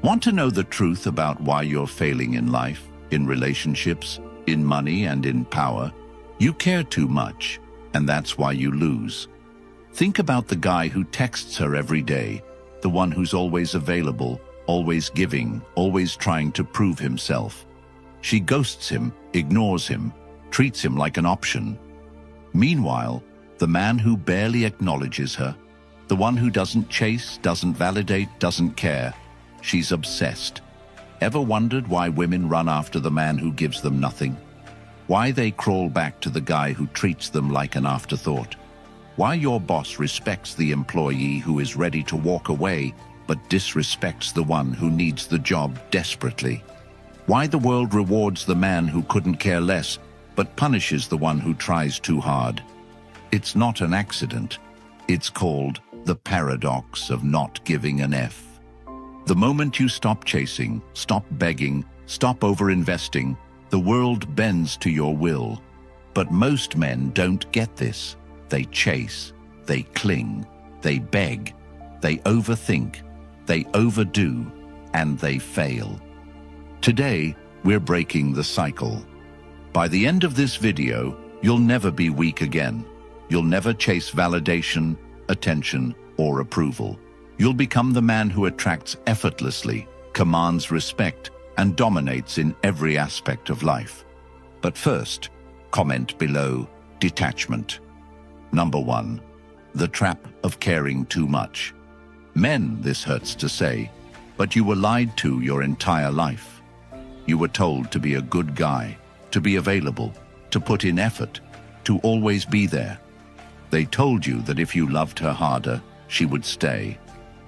Want to know the truth about why you're failing in life, in relationships, in money, and in power? You care too much, and that's why you lose. Think about the guy who texts her every day, the one who's always available, always giving, always trying to prove himself. She ghosts him, ignores him, treats him like an option. Meanwhile, the man who barely acknowledges her, the one who doesn't chase, doesn't validate, doesn't care, she's obsessed. Ever wondered why women run after the man who gives them nothing? Why they crawl back to the guy who treats them like an afterthought? Why your boss respects the employee who is ready to walk away but disrespects the one who needs the job desperately? Why the world rewards the man who couldn't care less but punishes the one who tries too hard? It's not an accident. It's called the paradox of not giving an F. The moment you stop chasing, stop begging, stop over-investing, the world bends to your will. But most men don't get this. They chase, they cling, they beg, they overthink, they overdo, and they fail. Today, we're breaking the cycle. By the end of this video, you'll never be weak again. You'll never chase validation, attention, or approval. You'll become the man who attracts effortlessly, commands respect, and dominates in every aspect of life. But first, comment below detachment. Number 1. The trap of caring too much. Men, this hurts to say, but you were lied to your entire life. You were told to be a good guy, to be available, to put in effort, to always be there. They told you that if you loved her harder, she would stay.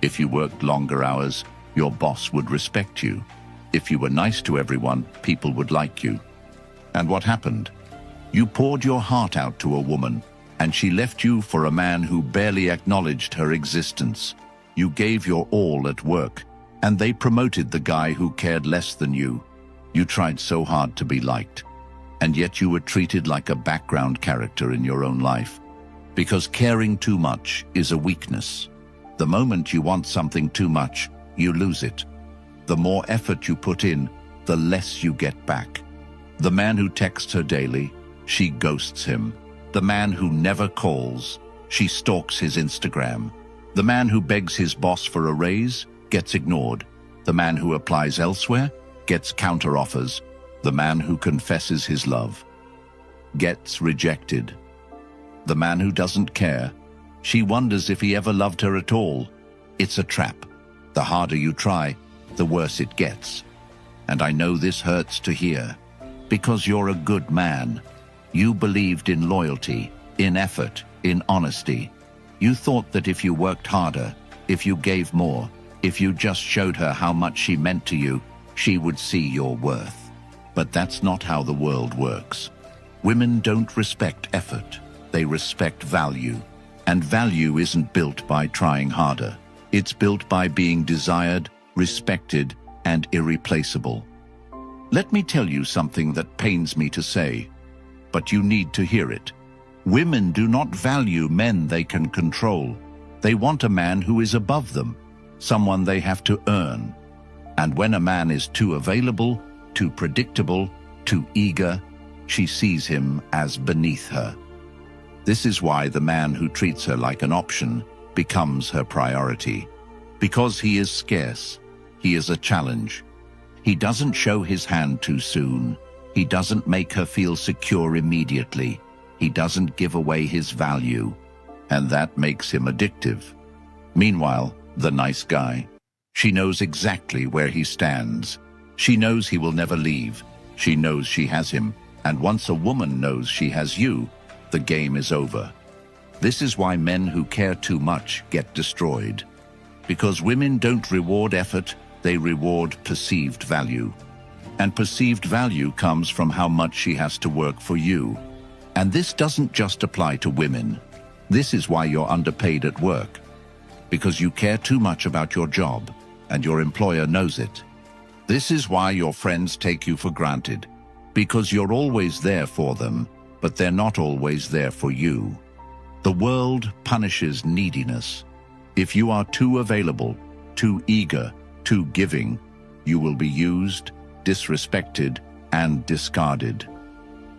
If you worked longer hours, your boss would respect you. If you were nice to everyone, people would like you. And what happened? You poured your heart out to a woman, and she left you for a man who barely acknowledged her existence. You gave your all at work, and they promoted the guy who cared less than you. You tried so hard to be liked, and yet you were treated like a background character in your own life. Because caring too much is a weakness. The moment you want something too much, you lose it. The more effort you put in, the less you get back. The man who texts her daily, she ghosts him. The man who never calls, she stalks his Instagram. The man who begs his boss for a raise, gets ignored. The man who applies elsewhere, gets counteroffers. The man who confesses his love, gets rejected. The man who doesn't care, she wonders if he ever loved her at all. It's a trap. The harder you try, the worse it gets. And I know this hurts to hear, because you're a good man. You believed in loyalty, in effort, in honesty. You thought that if you worked harder, if you gave more, if you just showed her how much she meant to you, she would see your worth. But that's not how the world works. Women don't respect effort. They respect value. And value isn't built by trying harder. It's built by being desired, respected, and irreplaceable. Let me tell you something that pains me to say, but you need to hear it. Women do not value men they can control. They want a man who is above them, someone they have to earn. And when a man is too available, too predictable, too eager, she sees him as beneath her. This is why the man who treats her like an option becomes her priority. Because he is scarce, he is a challenge. He doesn't show his hand too soon. He doesn't make her feel secure immediately. He doesn't give away his value. And that makes him addictive. Meanwhile, the nice guy, she knows exactly where he stands. She knows he will never leave. She knows she has him. And once a woman knows she has you, the game is over. This is why men who care too much get destroyed. Because women don't reward effort, they reward perceived value. And perceived value comes from how much she has to work for you. And this doesn't just apply to women. This is why you're underpaid at work. Because you care too much about your job, and your employer knows it. This is why your friends take you for granted. Because you're always there for them, but they're not always there for you. The world punishes neediness. If you are too available, too eager, too giving, You will be used, disrespected, and discarded.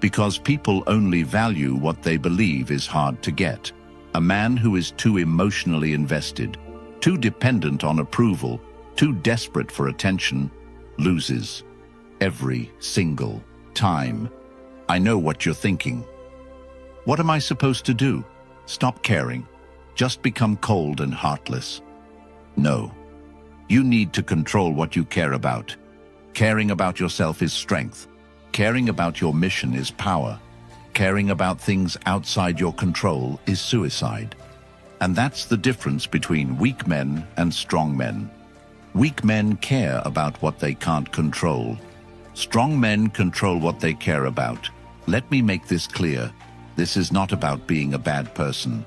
Because people only value what they believe is hard to get. A man who is too emotionally invested, too dependent on approval, too desperate for attention, loses. Every single time. I know what you're thinking. What am I supposed to do? Stop caring? Just become cold and heartless? No. You need to control what you care about. Caring about yourself is strength. Caring about your mission is power. Caring about things outside your control is suicide. And that's the difference between weak men and strong men. Weak men care about what they can't control. Strong men control what they care about. Let me make this clear. This is not about being a bad person.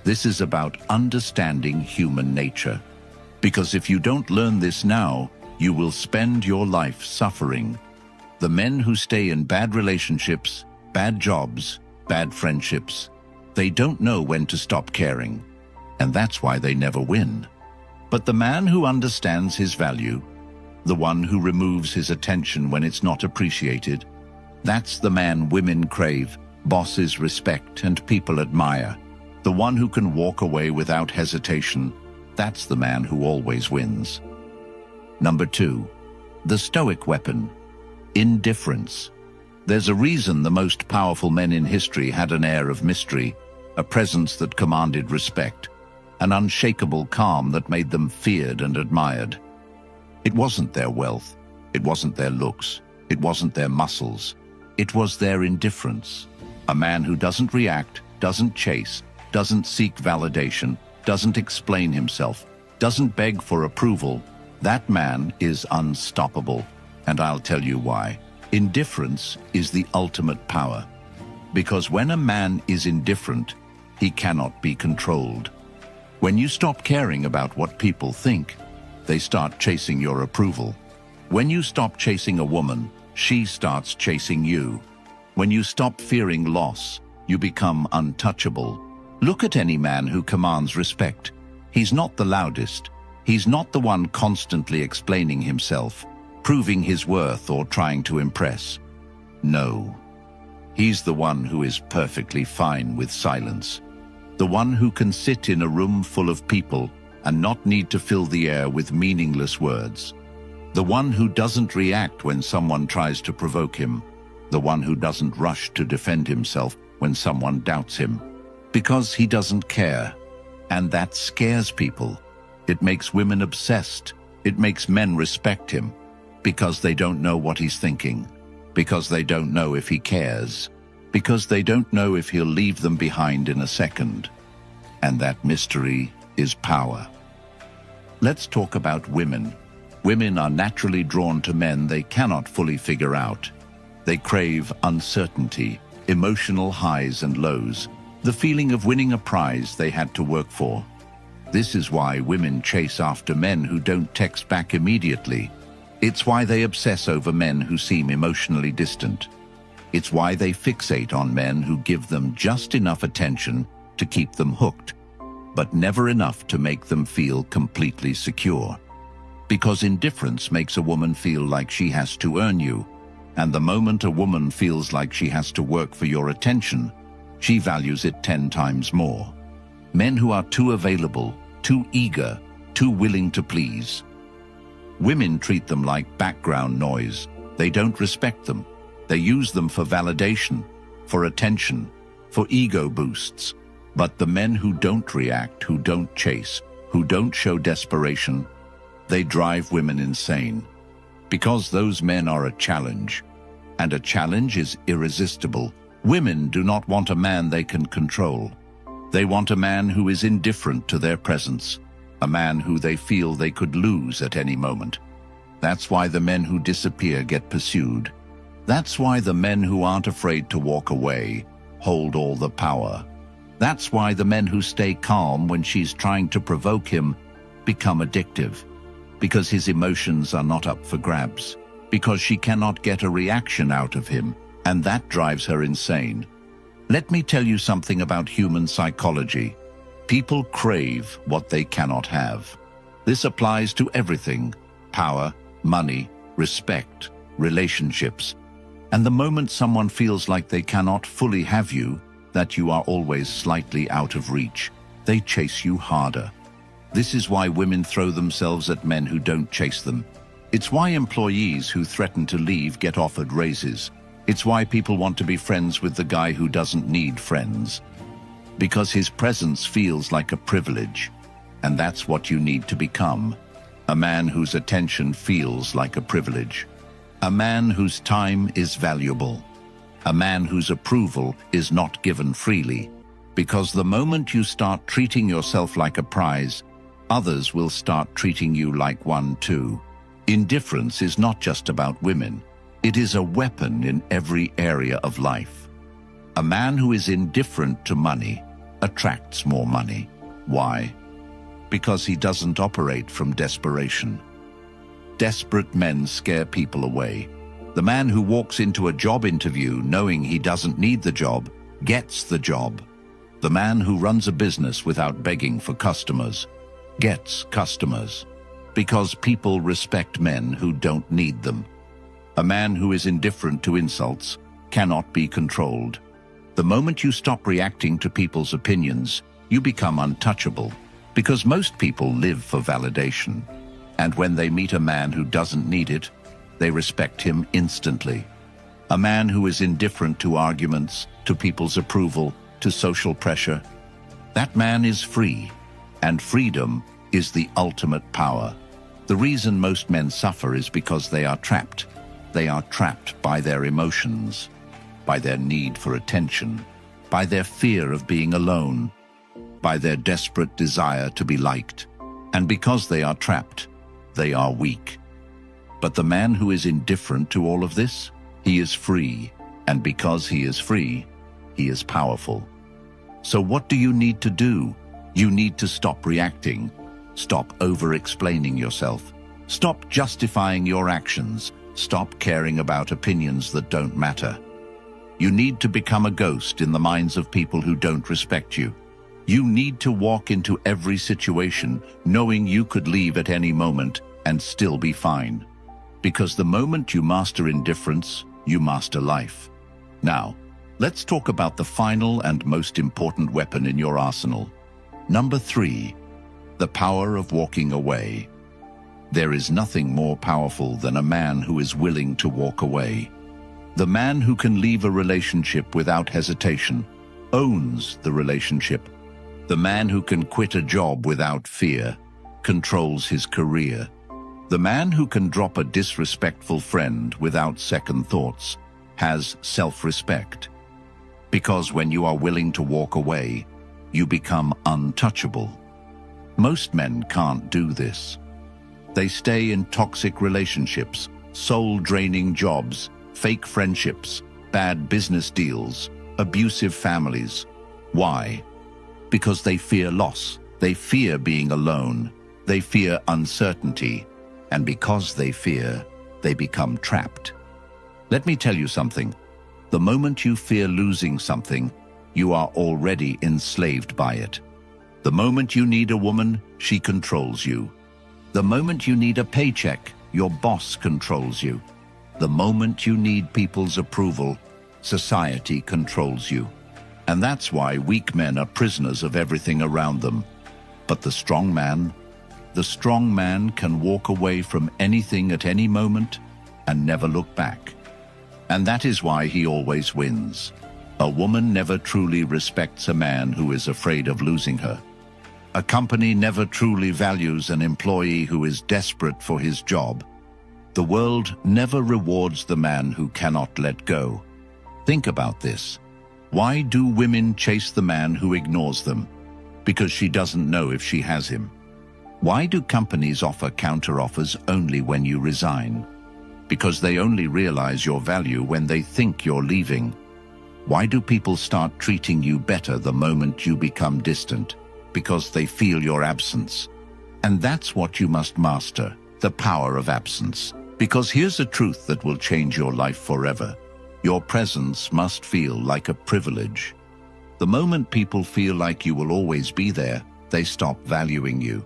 This is about understanding human nature. Because if you don't learn this now, you will spend your life suffering. The men who stay in bad relationships, bad jobs, bad friendships, they don't know when to stop caring. And that's why they never win. But the man who understands his value, the one who removes his attention when it's not appreciated, that's the man women crave, bosses respect, and people admire. The one who can walk away without hesitation, that's the man who always wins. Number 2, the Stoic weapon, indifference. There's a reason the most powerful men in history had an air of mystery, a presence that commanded respect, an unshakable calm that made them feared and admired. It wasn't their wealth, it wasn't their looks, it wasn't their muscles, it was their indifference. A man who doesn't react, doesn't chase, doesn't seek validation, doesn't explain himself, doesn't beg for approval, that man is unstoppable. And I'll tell you why. Indifference is the ultimate power. Because when a man is indifferent, he cannot be controlled. When you stop caring about what people think, they start chasing your approval. When you stop chasing a woman, she starts chasing you. When you stop fearing loss, you become untouchable. Look at any man who commands respect. He's not the loudest. He's not the one constantly explaining himself, proving his worth or trying to impress. No. He's the one who is perfectly fine with silence. The one who can sit in a room full of people and not need to fill the air with meaningless words. The one who doesn't react when someone tries to provoke him. The one who doesn't rush to defend himself when someone doubts him. Because he doesn't care. And that scares people. It makes women obsessed. It makes men respect him. Because they don't know what he's thinking. Because they don't know if he cares. Because they don't know if he'll leave them behind in a second. And that mystery is power. Let's talk about women. Women are naturally drawn to men they cannot fully figure out. They crave uncertainty, emotional highs and lows, the feeling of winning a prize they had to work for. This is why women chase after men who don't text back immediately. It's why they obsess over men who seem emotionally distant. It's why they fixate on men who give them just enough attention to keep them hooked, but never enough to make them feel completely secure. Because indifference makes a woman feel like she has to earn you, and the moment a woman feels like she has to work for your attention, she values it 10 times more. Men who are too available, too eager, too willing to please. Women treat them like background noise. They don't respect them. They use them for validation, for attention, for ego boosts. But the men who don't react, who don't chase, who don't show desperation, they drive women insane. Because those men are a challenge, and a challenge is irresistible. Women do not want a man they can control. They want a man who is indifferent to their presence, a man who they feel they could lose at any moment. That's why the men who disappear get pursued. That's why the men who aren't afraid to walk away hold all the power. That's why the men who stay calm when she's trying to provoke him become addictive. Because his emotions are not up for grabs. Because she cannot get a reaction out of him, and that drives her insane. Let me tell you something about human psychology. People crave what they cannot have. This applies to everything: power, money, respect, relationships. And the moment someone feels like they cannot fully have you, that you are always slightly out of reach, they chase you harder. This is why women throw themselves at men who don't chase them. It's why employees who threaten to leave get offered raises. It's why people want to be friends with the guy who doesn't need friends. Because his presence feels like a privilege. And that's what you need to become. A man whose attention feels like a privilege. A man whose time is valuable. A man whose approval is not given freely. Because the moment you start treating yourself like a prize, others will start treating you like one too. Indifference is not just about women. It is a weapon in every area of life. A man who is indifferent to money attracts more money. Why? Because he doesn't operate from desperation. Desperate men scare people away. The man who walks into a job interview knowing he doesn't need the job gets the job. The man who runs a business without begging for customers gets customers. Because people respect men who don't need them. A man who is indifferent to insults cannot be controlled. The moment you stop reacting to people's opinions, you become untouchable. Because most people live for validation. And when they meet a man who doesn't need it, they respect him instantly. A man who is indifferent to arguments, to people's approval, to social pressure. That man is free, and freedom is the ultimate power. The reason most men suffer is because they are trapped. They are trapped by their emotions, by their need for attention, by their fear of being alone, by their desperate desire to be liked. And because they are trapped, they are weak. But the man who is indifferent to all of this, he is free. And because he is free, he is powerful. So what do you need to do? You need to stop reacting. Stop over-explaining yourself. Stop justifying your actions. Stop caring about opinions that don't matter. You need to become a ghost in the minds of people who don't respect you. You need to walk into every situation knowing you could leave at any moment and still be fine. Because the moment you master indifference, you master life. Now, let's talk about the final and most important weapon in your arsenal. Number 3, the power of walking away. There is nothing more powerful than a man who is willing to walk away. The man who can leave a relationship without hesitation owns the relationship. The man who can quit a job without fear controls his career. The man who can drop a disrespectful friend without second thoughts has self-respect. Because when you are willing to walk away, you become untouchable. Most men can't do this. They stay in toxic relationships, soul-draining jobs, fake friendships, bad business deals, abusive families. Why? Because they fear loss. They fear being alone. They fear uncertainty. And because they fear, they become trapped. Let me tell you something. The moment you fear losing something, you are already enslaved by it. The moment you need a woman, she controls you. The moment you need a paycheck, your boss controls you. The moment you need people's approval, society controls you. And that's why weak men are prisoners of everything around them. But the strong man can walk away from anything at any moment and never look back. And that is why he always wins. A woman never truly respects a man who is afraid of losing her. A company never truly values an employee who is desperate for his job. The world never rewards the man who cannot let go. Think about this. Why do women chase the man who ignores them? Because she doesn't know if she has him. Why do companies offer counter-offers only when you resign? Because they only realize your value when they think you're leaving. Why do people start treating you better the moment you become distant? Because they feel your absence. And that's what you must master, the power of absence. Because here's a truth that will change your life forever. Your presence must feel like a privilege. The moment people feel like you will always be there, they stop valuing you.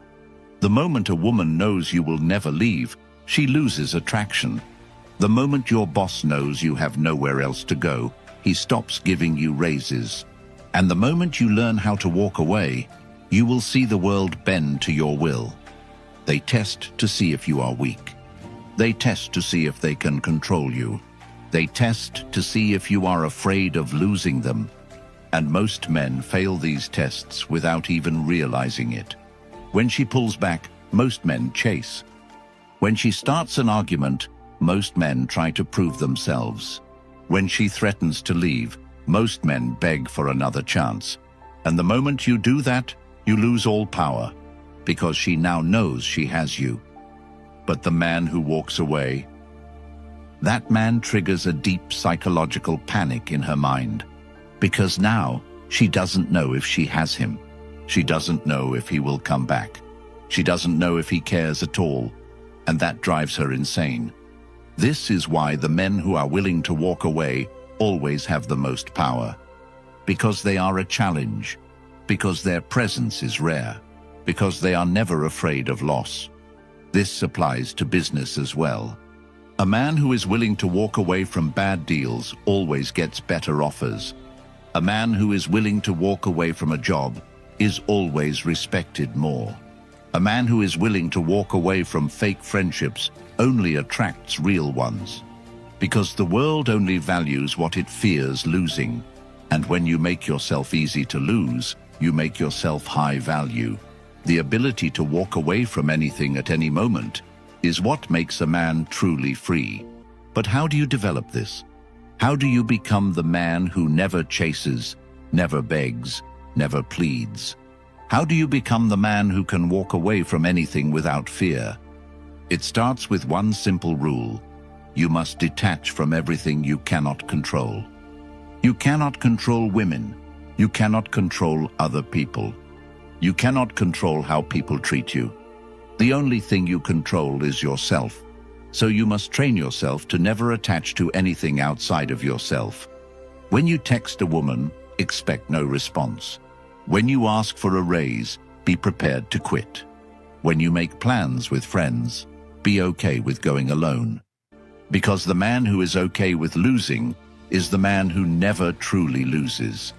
The moment a woman knows you will never leave, she loses attraction. The moment your boss knows you have nowhere else to go, he stops giving you raises. And the moment you learn how to walk away, you will see the world bend to your will. They test to see if you are weak. They test to see if they can control you. They test to see if you are afraid of losing them. And most men fail these tests without even realizing it. When she pulls back, most men chase. When she starts an argument, most men try to prove themselves. When she threatens to leave, most men beg for another chance. And the moment you do that, you lose all power, because she now knows she has you. But the man who walks away, that man triggers a deep psychological panic in her mind, because now she doesn't know if she has him. She doesn't know if he will come back. She doesn't know if he cares at all, and that drives her insane. This is why the men who are willing to walk away always have the most power. Because they are a challenge. Because their presence is rare. Because they are never afraid of loss. This applies to business as well. A man who is willing to walk away from bad deals always gets better offers. A man who is willing to walk away from a job is always respected more. A man who is willing to walk away from fake friendships only attracts real ones. Because the world only values what it fears losing. And when you make yourself easy to lose, you make yourself high value. The ability to walk away from anything at any moment is what makes a man truly free. But how do you develop this? How do you become the man who never chases, never begs, never pleads? How do you become the man who can walk away from anything without fear? It starts with one simple rule. You must detach from everything you cannot control. You cannot control women. You cannot control other people. You cannot control how people treat you. The only thing you control is yourself. So you must train yourself to never attach to anything outside of yourself. When you text a woman, expect no response. When you ask for a raise, be prepared to quit. When you make plans with friends, be okay with going alone. Because the man who is okay with losing is the man who never truly loses.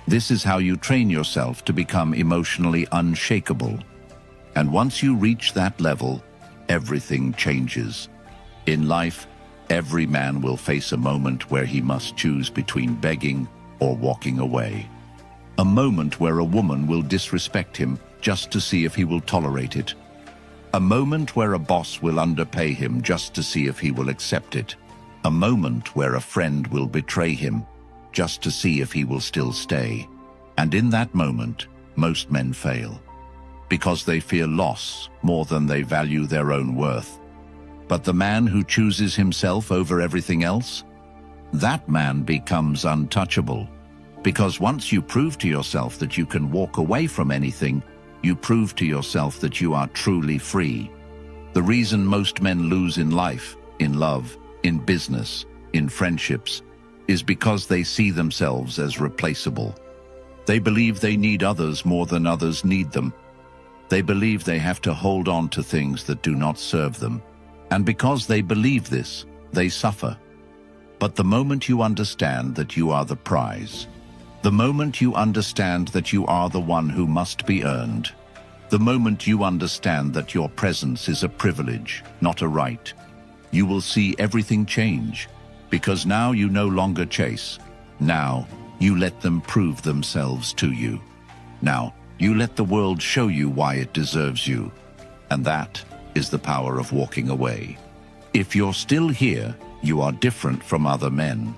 This is how you train yourself to become emotionally unshakable. And once you reach that level, everything changes. In life, every man will face a moment where he must choose between begging or walking away. A moment where a woman will disrespect him just to see if he will tolerate it. A moment where a boss will underpay him just to see if he will accept it. A moment where a friend will betray him just to see if he will still stay. And in that moment, most men fail. Because they fear loss more than they value their own worth. But the man who chooses himself over everything else, that man becomes untouchable. Because once you prove to yourself that you can walk away from anything, you prove to yourself that you are truly free. The reason most men lose in life, in love, in business, in friendships, is because they see themselves as replaceable. They believe they need others more than others need them. They believe they have to hold on to things that do not serve them. And because they believe this, they suffer. But the moment you understand that you are the prize, the moment you understand that you are the one who must be earned, the moment you understand that your presence is a privilege, not a right, you will see everything change. Because now you no longer chase. Now you let them prove themselves to you. Now you let the world show you why it deserves you. And that is the power of walking away. If you're still here, you are different from other men.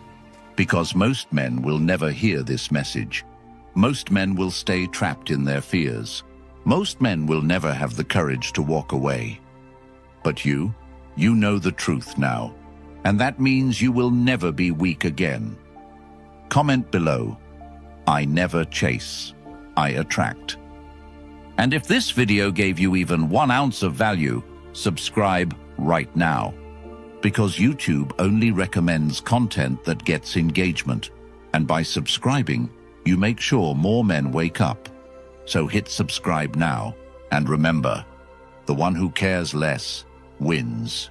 Because most men will never hear this message. Most men will stay trapped in their fears. Most men will never have the courage to walk away. But you know the truth now. And that means you will never be weak again. Comment below, I never chase, I attract. And if this video gave you even 1 ounce of value, subscribe right now. Because YouTube only recommends content that gets engagement. And by subscribing, you make sure more men wake up. So hit subscribe now. And remember, the one who cares less wins.